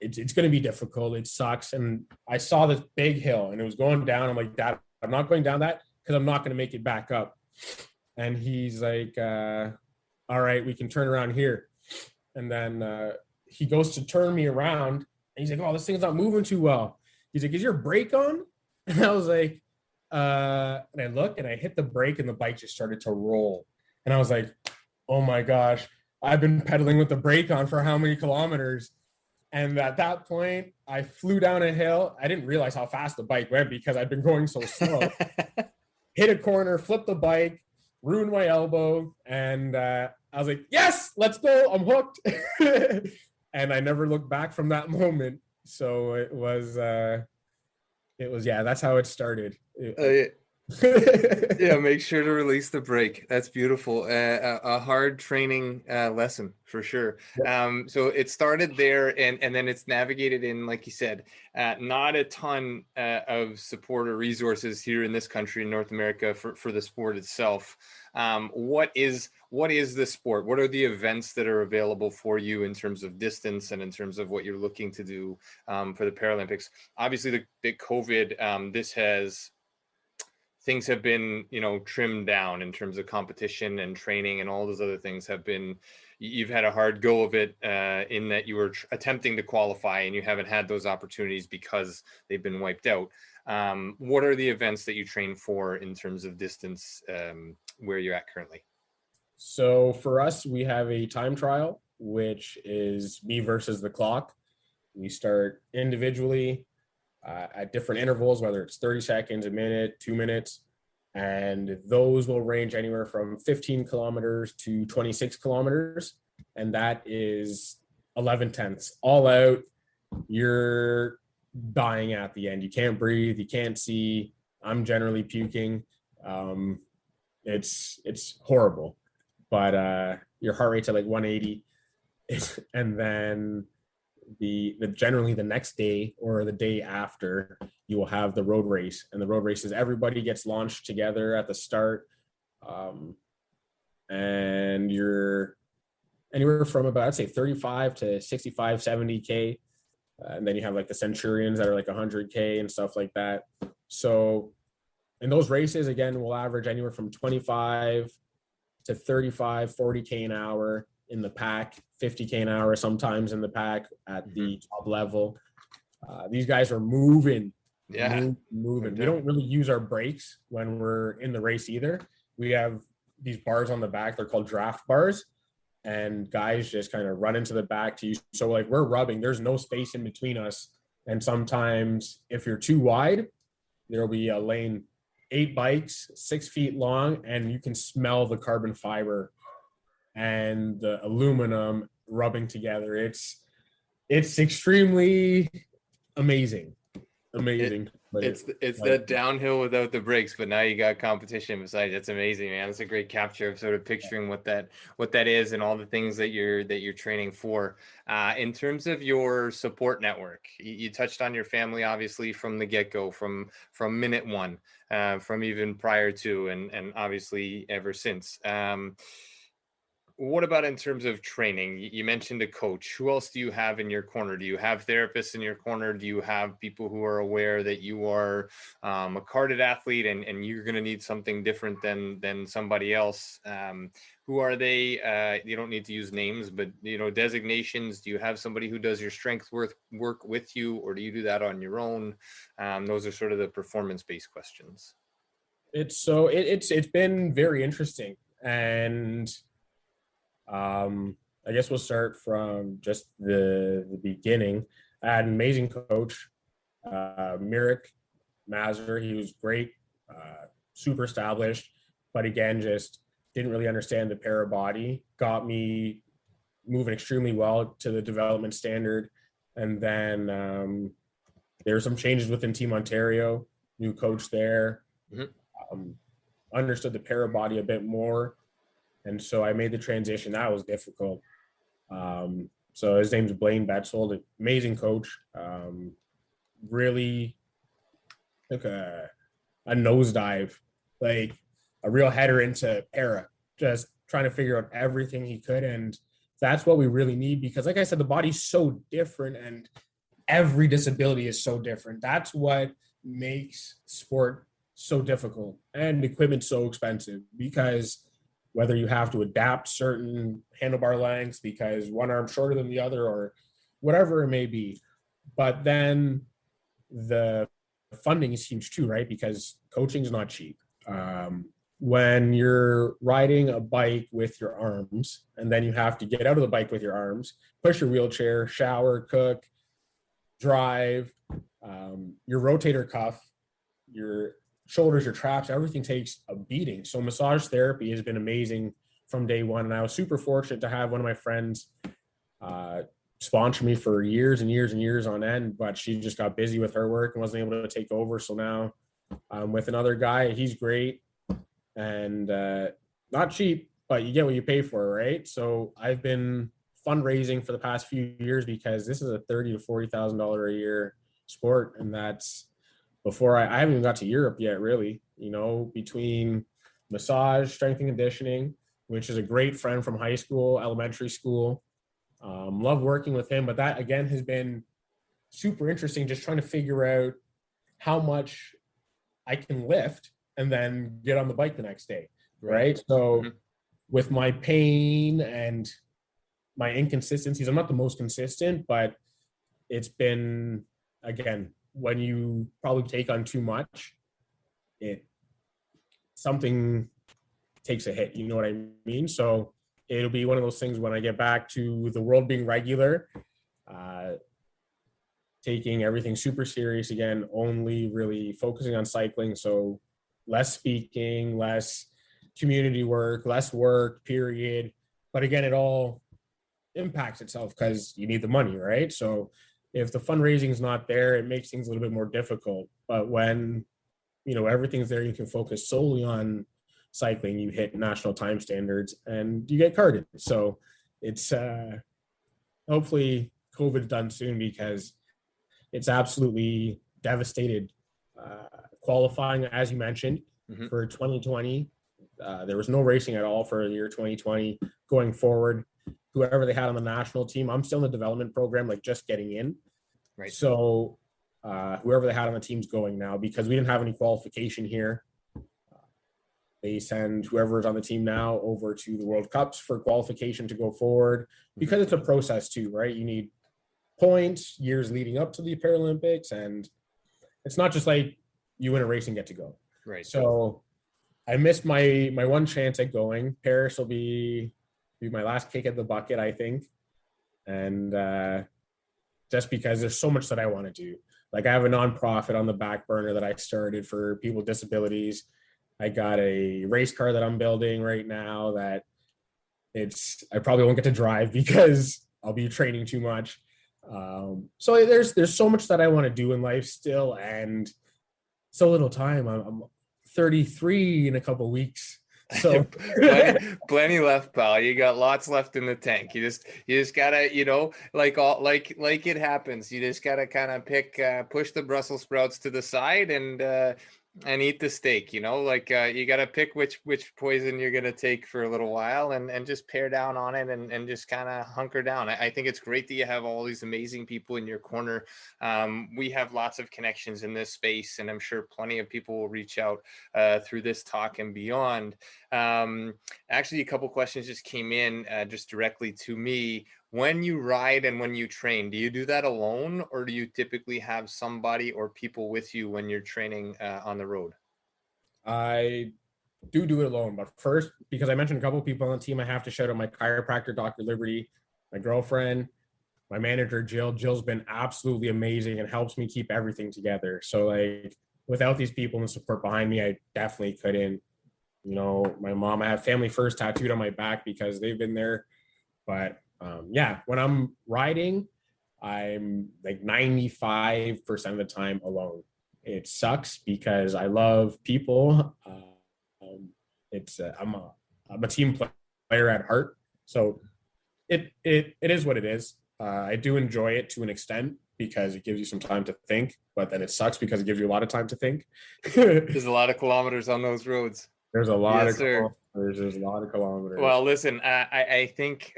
it's going to be difficult. It sucks. And I saw this big hill and it was going down. I'm like, Dad, I'm not going down that because I'm not going to make it back up. And he's like, all right, we can turn around here. And then he goes to turn me around and he's like, oh, this thing's not moving too well. He's like, is your brake on? And I was like, and I look and I hit the brake and the bike just started to roll. And I was like, oh my gosh, I've been pedaling with the brake on for how many kilometers? And at that point, I flew down a hill. I didn't realize how fast the bike went because I'd been going so slow. Hit a corner, flipped the bike, ruined my elbow. And I was like, yes, let's go. I'm hooked. And I never looked back from that moment. So it was, yeah, that's how it started. Yeah, make sure to release the brake. That's beautiful. A hard training lesson for sure. Yep. So it started there, and then it's navigated in, like you said, not a ton of support or resources here in this country in North America for the sport itself. What is the sport? What are the events that are available for you in terms of distance and in terms of what you're looking to do for the Paralympics? Obviously, the COVID, things have been, trimmed down in terms of competition and training, and all those other things you've had a hard go of it in that you were attempting to qualify and you haven't had those opportunities because they've been wiped out. What are the events that you train for in terms of distance where you're at currently? So for us, we have a time trial, which is me versus the clock. We start individually at different intervals, whether it's 30 seconds, a minute, 2 minutes. And those will range anywhere from 15 kilometers to 26 kilometers. And that is 11/10, all out. You're dying at the end. You can't breathe. You can't see. I'm generally puking. It's horrible. But your heart rate's at like 180. And then generally the next day or the day after, you will have the road race. And the road race is everybody gets launched together at the start. And you're anywhere from about, I'd say 35 to 65, 70K. And then you have like the Centurions that are like 100K and stuff like that. So in those races, again, we'll average anywhere from 25 to 35, 40K an hour in the pack, 50K an hour sometimes in the pack at the top level. These guys are moving. Moving. We don't really use our brakes when we're in the race either. We have these bars on the back. They're called draft bars. And guys just kind of run into the back to use. So like we're rubbing. There's no space in between us. And sometimes if you're too wide, there'll be a lane, 8 bikes, 6 feet long, and you can smell the carbon fiber and the aluminum rubbing together. It's extremely amazing. It's that downhill without the brakes, but now you got competition beside. That's amazing, man. That's a great capture of sort of picturing what that is and all the things that you're training for. In terms of your support network, you touched on your family, obviously from the get-go, from minute one, from even prior to, and obviously ever since. What about in terms of training? You mentioned a coach. Who else do you have in your corner? Do you have therapists in your corner? Do you have people who are aware that you are a carded athlete and you're going to need something different than somebody else? Who are they? You don't need to use names, but designations. Do you have somebody who does your strength work with you, or do you do that on your own? Those are sort of the performance-based questions. It's been very interesting, and I guess we'll start from just the beginning. I had an amazing coach, Mirik Mazur. He was great, super established, but again, just didn't really understand the para body. Got me moving extremely well to the development standard. And then there were some changes within Team Ontario, new coach there. Understood the para body a bit more. And so I made the transition. That was difficult. So his name's Blaine Betzold, amazing coach. Really took a nosedive, like a real header into para, just trying to figure out everything he could. And that's what we really need because, like I said, the body's so different. And every disability is so different. That's what makes sport so difficult and equipment so expensive, because whether you have to adapt certain handlebar lengths because one arm's shorter than the other or whatever it may be. But then the funding is huge too, right? Because coaching is not cheap. When you're riding a bike with your arms and then you have to get out of the bike with your arms, push your wheelchair, shower, cook, drive, your rotator cuff, your shoulders, your traps, everything takes a beating. So massage therapy has been amazing from day one. And I was super fortunate to have one of my friends sponsor me for years and years and years on end, but she just got busy with her work and wasn't able to take over. So now I'm with another guy. He's great and not cheap, but you get what you pay for, right? So I've been fundraising for the past few years because this is a $30,000 to $40,000 a year sport, and that's before I haven't even got to Europe yet, really. You know, between massage, strength and conditioning, which is a great friend from high school, elementary school. Love working with him, but that again has been super interesting. Just trying to figure out how much I can lift and then get on the bike the next day, right? So with my pain and my inconsistencies, I'm not the most consistent, but it's been, again, when you probably take on too much, something takes a hit, you know what I mean? So it'll be one of those things when I get back to the world being regular, taking everything super serious again, only really focusing on cycling. So less speaking, less community work, less work, period. But again, it all impacts itself because you need the money, right? So if the fundraising is not there, it makes things a little bit more difficult. But when, you know, everything's there, you can focus solely on cycling, you hit national time standards and you get carded. So it's hopefully COVID's done soon, because it's absolutely devastated qualifying, as you mentioned, for 2020. There was no racing at all for the year 2020. Going forward, whoever they had on the national team, I'm still in the development program, like just getting in. Right. So whoever they had on the team's going now, because we didn't have any qualification here. They send whoever's on the team now over to the World Cups for qualification to go forward, because it's a process too, right? You need points, years leading up to the Paralympics, and it's not just like you win a race and get to go. Right. So I missed my one chance at going. Paris will be my last kick at the bucket, I think. And just because there's so much that I want to do. Like I have a nonprofit on the back burner that I started for people with disabilities. I got a race car that I'm building right now that I probably won't get to drive because I'll be training too much. So there's so much that I want to do in life still, and so little time. I'm 33 in a couple of weeks. So plenty left, pal. You got lots left in the tank. You just gotta, you know, like it happens. You just gotta kind of push the Brussels sprouts to the side and eat the steak, you know, like you got to pick which poison you're going to take for a little while and just pare down on it and just kind of hunker down. I think it's great that you have all these amazing people in your corner. We have lots of connections in this space, and I'm sure plenty of people will reach out through this talk and beyond. Actually, a couple questions just came in just directly to me. When you ride and when you train, do you do that alone, or do you typically have somebody or people with you when you're training on the road? I do it alone, but first, because I mentioned a couple of people on the team, I have to shout out my chiropractor, Dr. Liberty, my girlfriend, my manager, Jill. Jill's been absolutely amazing and helps me keep everything together. So like without these people and the support behind me, I definitely couldn't. You know, my mom, I have family first tattooed on my back because they've been there. But yeah, when I'm riding, I'm like 95% of the time alone. It sucks because I love people. I'm a team player at heart, so it is what it is. I do enjoy it to an extent because it gives you some time to think, but then it sucks because it gives you a lot of time to think. There's a lot of kilometers on those roads. There's a lot Yes, of sir. kilometers. There's a lot of kilometers. Well, listen, I think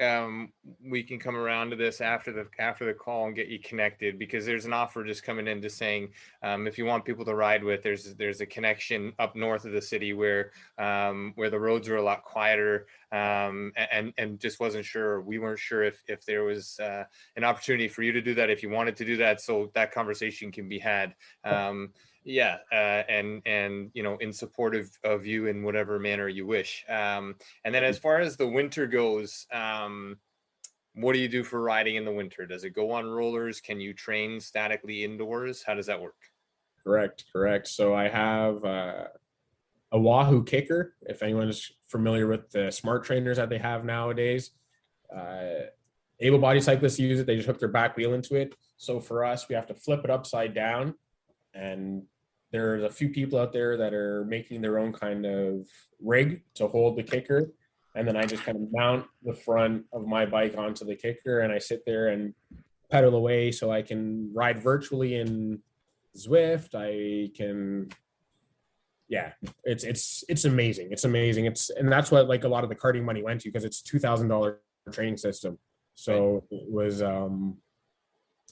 we can come around to this after the call and get you connected, because there's an offer just coming in just saying if you want people to ride with, there's a connection up north of the city where the roads are a lot quieter, and just we weren't sure if there was an opportunity for you to do that, if you wanted to do that, so that conversation can be had. Yeah, and in support of you in whatever manner you wish. And then as far as the winter goes, what do you do for riding in the winter? Does it go on rollers? Can you train statically indoors? How does that work? Correct. So I have a Wahoo kicker. If anyone's familiar with the smart trainers that they have nowadays, able-bodied cyclists use it. They just hook their back wheel into it. So for us, we have to flip it upside down, and there's a few people out there that are making their own kind of rig to hold the kicker. And then I just kind of mount the front of my bike onto the kicker, and I sit there and pedal away so I can ride virtually in Zwift. I can, yeah, it's amazing. It's amazing. And that's what like a lot of the karting money went to, because it's $2,000 training system. So it was,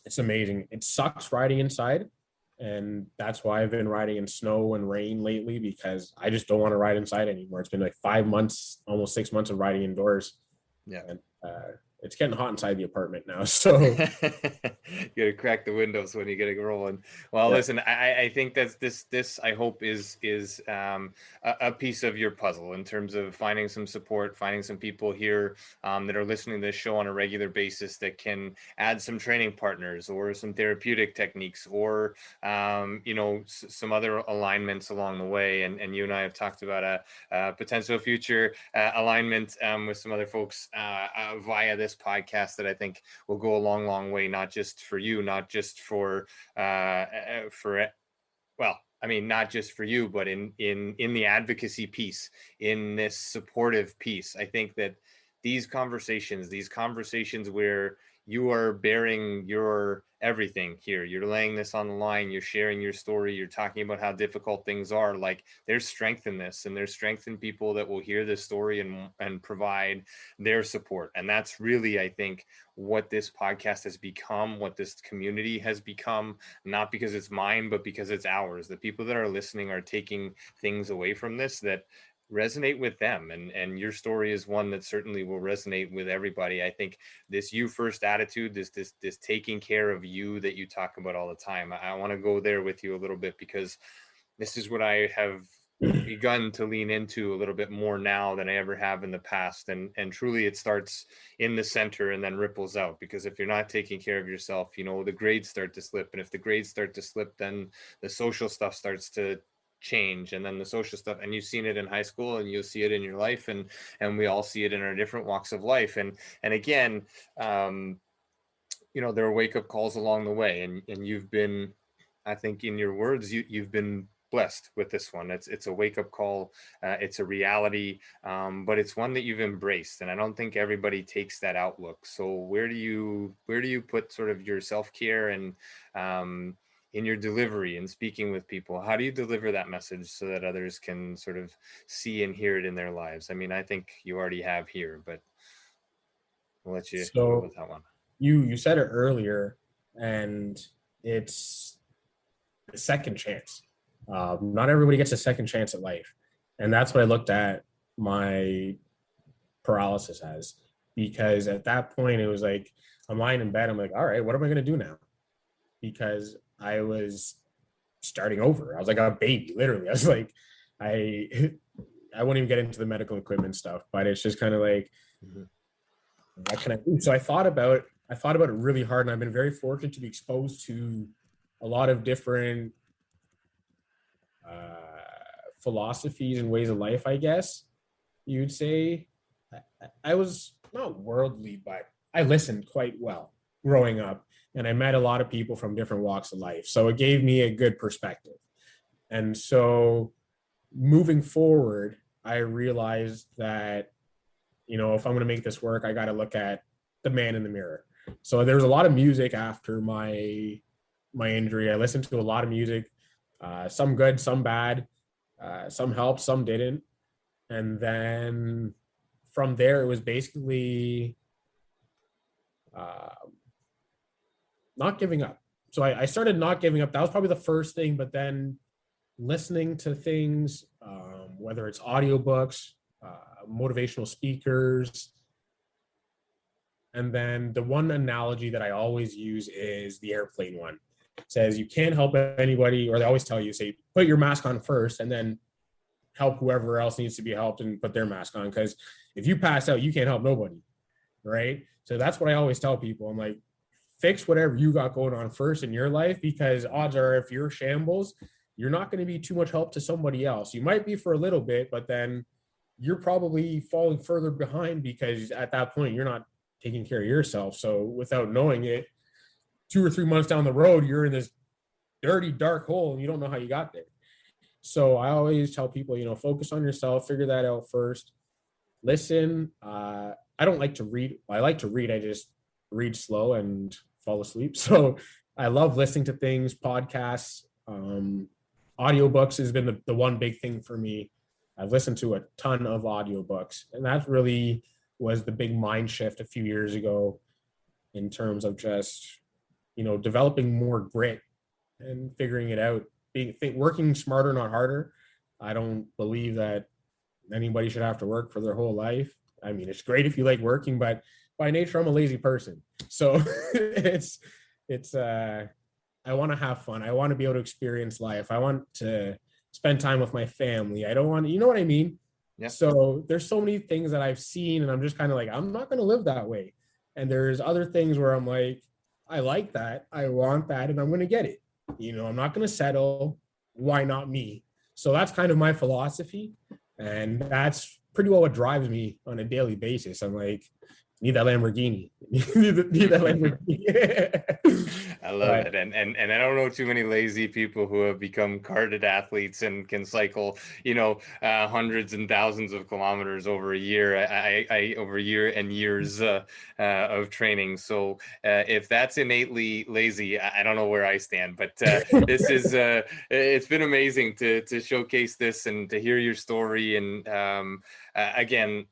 it's amazing. It sucks riding inside. And that's why I've been riding in snow and rain lately, because I just don't want to ride inside anymore. It's been like 5 months, almost 6 months of riding indoors. Yeah. And it's getting hot inside the apartment now. So you gotta crack the windows when you get it rolling. Well, yeah. Listen, I think that's this I hope is a piece of your puzzle in terms of finding some support, finding some people here that are listening to this show on a regular basis that can add some training partners or some therapeutic techniques or some other alignments along the way. And you and I have talked about a potential future alignment with some other folks via this podcast that I think will go a long way, not just for you, not just for not just for you, but in the advocacy piece, in this supportive piece. I think that these conversations where you are bearing your everything here, you're laying this on the line, you're sharing your story, you're talking about how difficult things are, like there's strength in this, and there's strength in people that will hear this story and provide their support. And that's really, I think, what this podcast has become, what this community has become, not because it's mine, but because it's ours. The people that are listening are taking things away from this that resonate with them, and your story is one that certainly will resonate with everybody. I think this you first attitude, this taking care of you that you talk about all the time, I want to go there with you a little bit, because this is what I have begun to lean into a little bit more now than I ever have in the past, and truly it starts in the center and then ripples out, because if you're not taking care of yourself, the grades start to slip, and if the grades start to slip, then the social stuff starts to change, and then the social stuff, and you've seen it in high school, and you'll see it in your life, and we all see it in our different walks of life, and again, there are wake-up calls along the way, and you've been, I think in your words, you've been blessed with this one. It's a wake-up call, it's a reality, but it's one that you've embraced, and I don't think everybody takes that outlook. So where do you put sort of your self-care and in your delivery and speaking with people? How do you deliver that message so that others can sort of see and hear it in their lives? I mean, I think you already have here, but I'll let you go with that one. You said it earlier, and it's a second chance. Not everybody gets a second chance at life. And that's what I looked at my paralysis as, because at that point it was like, I'm lying in bed, I'm like, all right, what am I going to do now? Because I was starting over. I was like a baby, literally. I was like, I won't even get into the medical equipment stuff, but it's just kind of like, what can I do? So I thought about it really hard, and I've been very fortunate to be exposed to a lot of different philosophies and ways of life, I guess you'd say. I was not worldly, but I listened quite well growing up. And I met a lot of people from different walks of life. So it gave me a good perspective. And so moving forward, I realized that, if I'm going to make this work, I got to look at the man in the mirror. So there was a lot of music after my injury. I listened to a lot of music, some good, some bad, some helped, some didn't. And then from there, it was basically not giving up. So I started not giving up. That was probably the first thing, but then listening to things, whether it's audiobooks, motivational speakers. And then the one analogy that I always use is the airplane one. It says you can't help anybody, or they always tell you, say, put your mask on first and then help whoever else needs to be helped and put their mask on. Because if you pass out, you can't help nobody, right? So that's what I always tell people. I'm like, fix whatever you got going on first in your life, because odds are if you're shambles, you're not going to be too much help to somebody else. You might be for a little bit, but then you're probably falling further behind because at that point you're not taking care of yourself. So without knowing it, 2 or 3 months down the road, you're in this dirty, dark hole and you don't know how you got there. So I always tell people, focus on yourself, figure that out first. Listen. I don't like to read. I like to read. I just read slow and fall asleep. So I love listening to things, podcasts, audiobooks has been the one big thing for me. I've listened to a ton of audiobooks, and that really was the big mind shift a few years ago in terms of just, developing more grit and figuring it out, working smarter, not harder. I don't believe that anybody should have to work for their whole life. I mean, it's great if you like working, but by nature, I'm a lazy person. So I want to have fun. I want to be able to experience life. I want to spend time with my family. I don't want, you know what I mean? Yeah. So there's so many things that I've seen and I'm just kind of like, I'm not going to live that way. And there's other things where I'm like, I like that. I want that. And I'm going to get it. I'm not going to settle. Why not me? So that's kind of my philosophy. And that's pretty well what drives me on a daily basis. I'm like, need that Lamborghini. need that Lamborghini. I love it. And I don't know too many lazy people who have become carded athletes and can cycle, hundreds and thousands of kilometers over a year. Over a year and years of training. So if that's innately lazy, I don't know where I stand. But this is it's been amazing to showcase this and to hear your story. And again,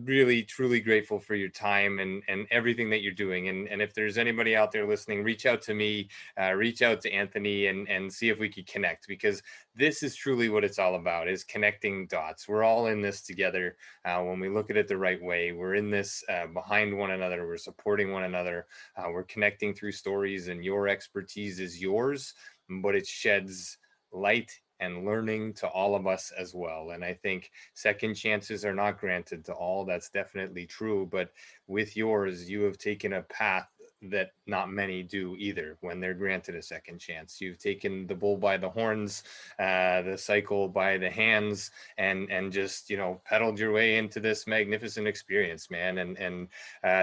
really truly grateful for your time and everything that you're doing, and if there's anybody out there listening, reach out to me, reach out to Anthony, and see if we could connect, because this is truly what it's all about, is connecting dots. We're all in this together. When we look at it the right way, we're in this behind one another, we're supporting one another, we're connecting through stories, and your expertise is yours, but it sheds light and learning to all of us as well. And I think second chances are not granted to all. That's definitely true. But with yours, you have taken a path that not many do either when they're granted a second chance. You've taken the bull by the horns, the cycle by the hands, and just, pedaled your way into this magnificent experience, man. And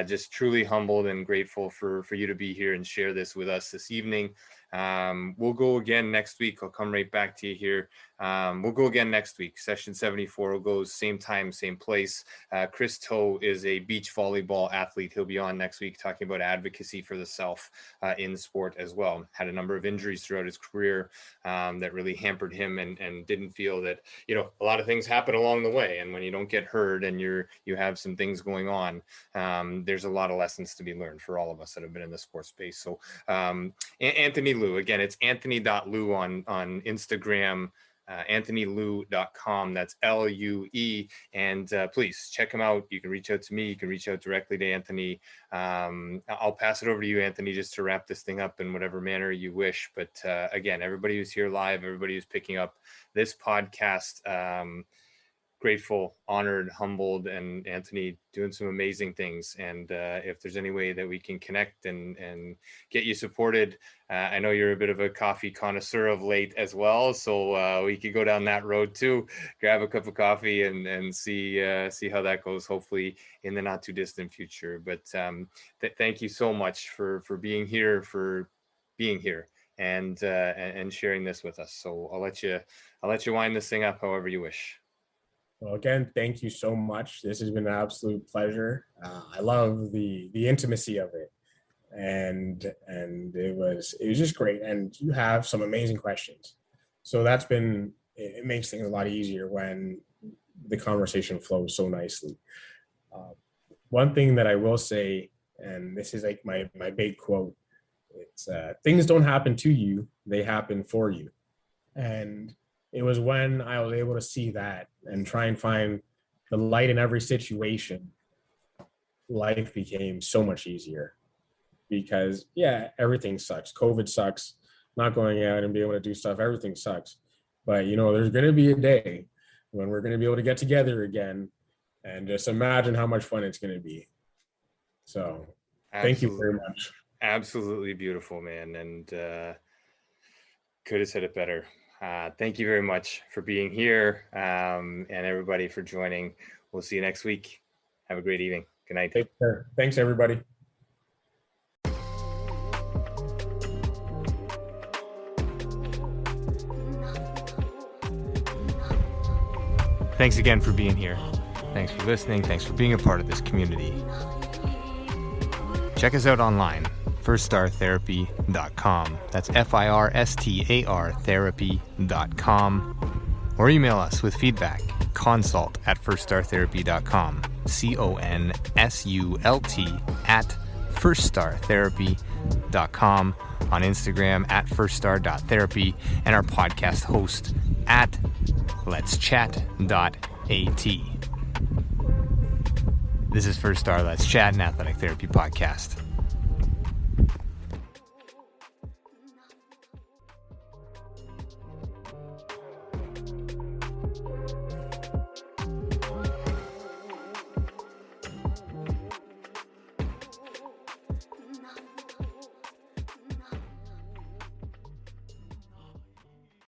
just truly humbled and grateful for you to be here and share this with us this evening. We'll go again next week. I'll come right back to you here. We'll go again next week. Session 74 will go same time, same place. Chris Toe is a beach volleyball athlete. He'll be on next week talking about advocacy for the self in sport as well. Had a number of injuries throughout his career that really hampered him, and didn't feel that, a lot of things happen along the way. And when you don't get hurt and you have some things going on, there's a lot of lessons to be learned for all of us that have been in the sports space. So Anthony Liu, again, it's anthony.liu on Instagram, anthonylue.com. That's LUE. And please check him out. You can reach out to me. You can reach out directly to Anthony. I'll pass it over to you, Anthony, just to wrap this thing up in whatever manner you wish. But again, everybody who's here live, everybody who's picking up this podcast, grateful, honored, humbled, and Anthony doing some amazing things. And if there's any way that we can connect and get you supported, I know you're a bit of a coffee connoisseur of late as well, so we could go down that road too, grab a cup of coffee and see how that goes, hopefully in the not too distant future. But thank you so much for being here, and sharing this with us. So I'll let you wind this thing up however you wish. Well, again, thank you so much. This has been an absolute pleasure. I love the intimacy of it, and it was just great. And you have some amazing questions, so it makes things a lot easier when the conversation flows so nicely. One thing that I will say, and this is like my big quote, it's things don't happen to you, they happen for you. And it was when I was able to see that and try and find the light in every situation, life became so much easier. Because yeah, everything sucks. COVID sucks. Not going out and being able to do stuff, everything sucks. But there's going to be a day when we're going to be able to get together again, and just imagine how much fun it's going to be. So thank you very much. Absolutely beautiful, man. And could have said it better. Thank you very much for being here, and everybody for joining. We'll see you next week. Have a great evening. Good night. Take care. Thanks, everybody. Thanks again for being here. Thanks for listening. Thanks for being a part of this community. Check us out online, firststartherapy.com. That's FIRSTAR therapy.com. Or email us with feedback, consult@firststartherapy.com. CONSULT@firststartherapy.com. On Instagram @firststar.therapy, and our podcast host @letschat.at. This is First Star Let's Chat, an athletic therapy podcast.